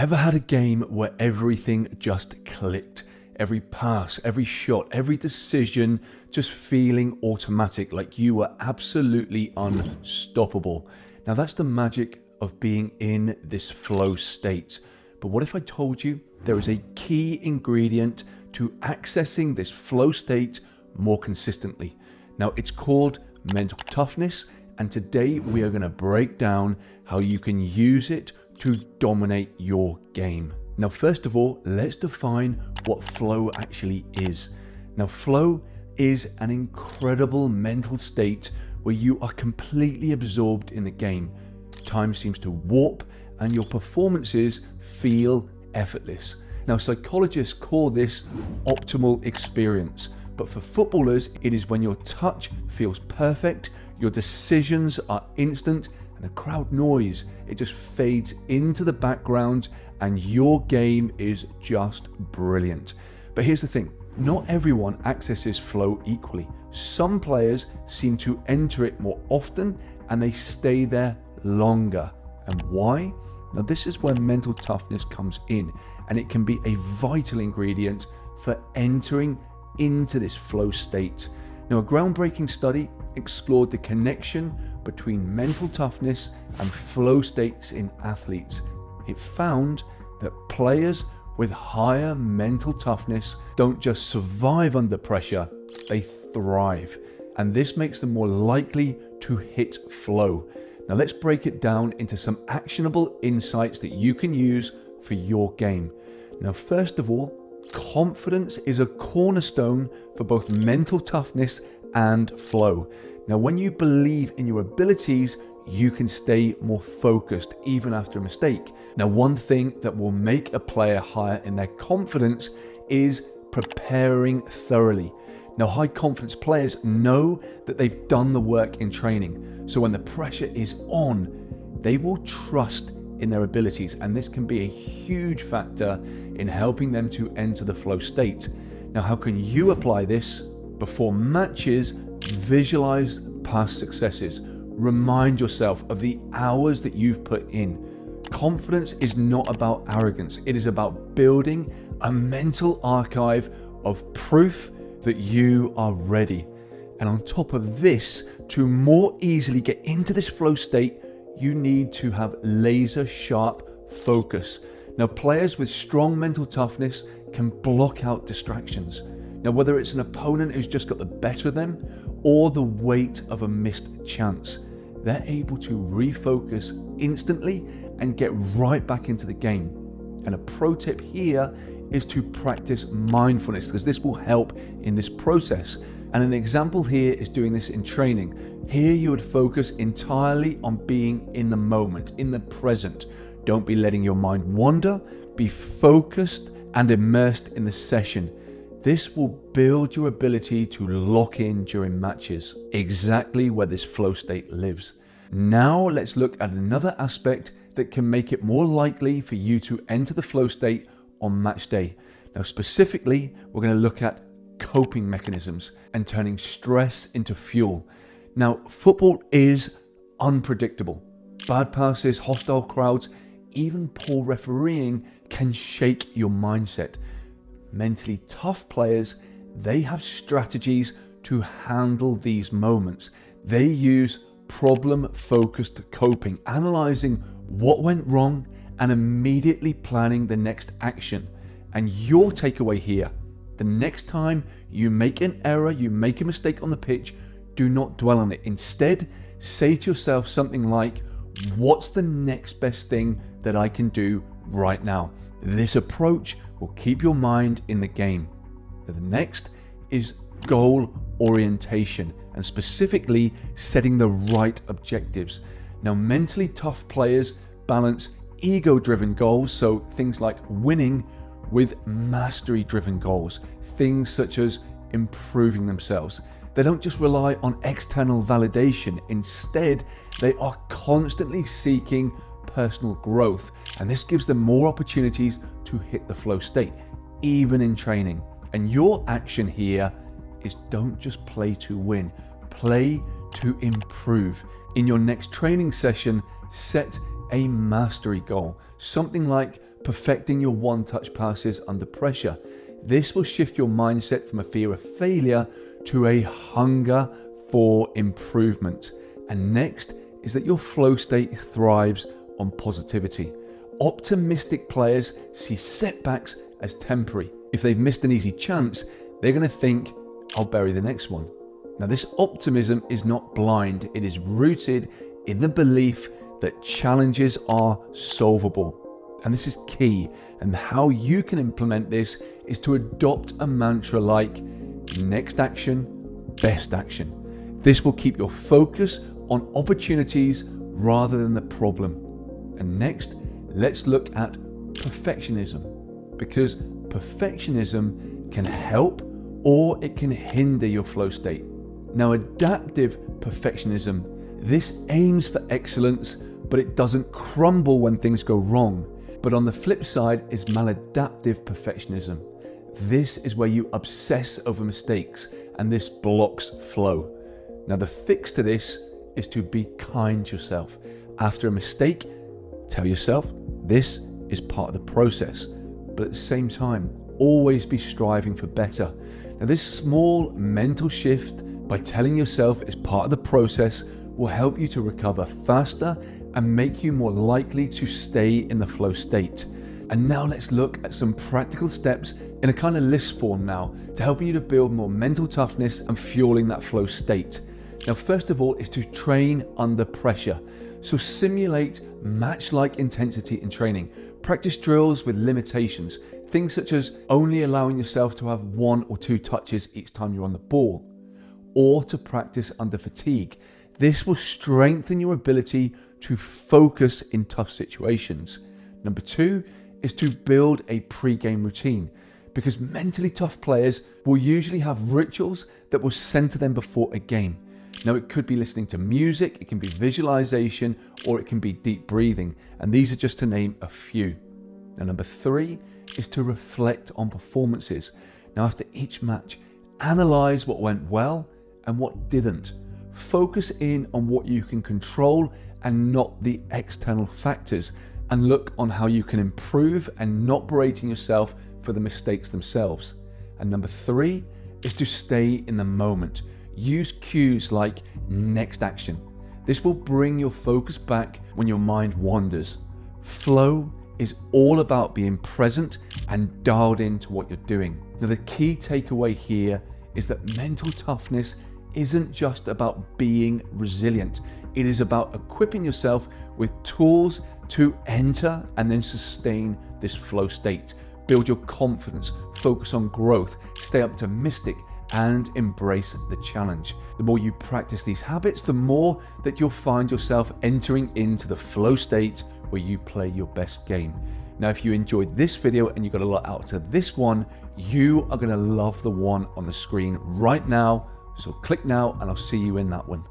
Ever had a game where everything just clicked? Every pass, every shot, every decision just feeling automatic, like you were absolutely unstoppable. Now that's the magic of being in this flow state. But what if I told you there is a key ingredient to accessing this flow state more consistently? Now it's called mental toughness, and today we are going to break down how you can use it to dominate your game. Now, first of all, let's define what flow actually is. Now, flow is an incredible mental state where you are completely absorbed in the game. Time seems to warp and your performances feel effortless. Now, psychologists call this optimal experience, but for footballers, it is when your touch feels perfect, your decisions are instant, and the crowd noise, it just fades into the background and your game is just brilliant. But here's the thing, not everyone accesses flow equally. Some players seem to enter it more often and they stay there longer. And why? Now this is where mental toughness comes in, and it can be a vital ingredient for entering into this flow state. Now, a groundbreaking study explored the connection between mental toughness and flow states in athletes. It found that players with higher mental toughness don't just survive under pressure, they thrive. And this makes them more likely to hit flow. Now let's break it down into some actionable insights that you can use for your game. Now, first of all, confidence is a cornerstone for both mental toughness and flow. Now, when you believe in your abilities, you can stay more focused even after a mistake. Now, one thing that will make a player higher in their confidence is preparing thoroughly. Now, high confidence players know that they've done the work in training. So when the pressure is on, they will trust in their abilities, and this can be a huge factor in helping them to enter the flow state. Now, how can you apply this? Before matches, visualize past successes. Remind yourself of the hours that you've put in. Confidence is not about arrogance. It is about building a mental archive of proof that you are ready. And on top of this, to more easily get into this flow state, you need to have laser sharp focus. Now, players with strong mental toughness can block out distractions. Now, whether it's an opponent who's just got the better of them or the weight of a missed chance, they're able to refocus instantly and get right back into the game. And a pro tip here is to practice mindfulness, because this will help in this process. And an example here is doing this in training. Here you would focus entirely on being in the moment, in the present. Don't be letting your mind wander. Be focused and immersed in the session. This will build your ability to lock in during matches, exactly where this flow state lives. Now let's look at another aspect that can make it more likely for you to enter the flow state on match day. Now specifically, we're going to look at coping mechanisms and turning stress into fuel. Now, football is unpredictable. Bad passes, hostile crowds, even poor refereeing can shake your mindset. Mentally tough players, they have strategies to handle these moments. They use problem-focused coping, analyzing what went wrong and immediately planning the next action. And your takeaway here, the next time you make an error, you make a mistake on the pitch, do not dwell on it. Instead, say to yourself something like, what's the next best thing that I can do right now? This approach will keep your mind in the game. The next is goal orientation, and specifically setting the right objectives. Now, mentally tough players balance ego-driven goals, so things like winning, with mastery-driven goals, things such as improving themselves. They don't just rely on external validation. Instead, they are constantly seeking personal growth, and this gives them more opportunities to hit the flow state, even in training. And your action here is don't just play to win, play to improve. In your next training session, set a mastery goal, something like perfecting your one-touch passes under pressure. This will shift your mindset from a fear of failure to a hunger for improvement. And next is that your flow state thrives on positivity. Optimistic players see setbacks as temporary. If they've missed an easy chance, they're going to think, I'll bury the next one. Now, this optimism is not blind. It is rooted in the belief that challenges are solvable. And this is key. And how you can implement this is to adopt a mantra like next action, best action. This will keep your focus on opportunities rather than the problem. And next, let's look at perfectionism, because perfectionism can help or it can hinder your flow state. Now, adaptive perfectionism, this aims for excellence, but it doesn't crumble when things go wrong. But on the flip side is maladaptive perfectionism. This is where you obsess over mistakes, and this blocks flow. Now, the fix to this is to be kind to yourself. After a mistake, tell yourself this is part of the process, but at the same time, always be striving for better. Now, this small mental shift by telling yourself it's part of the process will help you to recover faster and make you more likely to stay in the flow state. And now let's look at some practical steps in a kind of list form now to help you to build more mental toughness and fueling that flow state. Now, first of all is to train under pressure. So simulate match-like intensity in training. Practice drills with limitations. Things such as only allowing yourself to have 1 or 2 touches each time you're on the ball, or to practice under fatigue. This will strengthen your ability to focus in tough situations. Number 2 is to build a pre-game routine, because mentally tough players will usually have rituals that will center them before a game. Now, it could be listening to music, it can be visualization, or it can be deep breathing. And these are just to name a few. Now, number 3 is to reflect on performances. Now, after each match, analyze what went well and what didn't. Focus in on what you can control and not the external factors, and look on how you can improve and not berating yourself for the mistakes themselves. And number 3 is to stay in the moment. Use cues like next action. This will bring your focus back when your mind wanders. Flow is all about being present and dialed into what you're doing. Now, the key takeaway here is that mental toughness isn't just about being resilient. It is about equipping yourself with tools to enter and then sustain this flow state. Build your confidence, focus on growth, stay optimistic, and embrace the challenge. The more you practice these habits, the more that you'll find yourself entering into the flow state where you play your best game. Now, if you enjoyed this video and you got a lot out of this one, you are going to love the one on the screen right now. So click now and I'll see you in that one.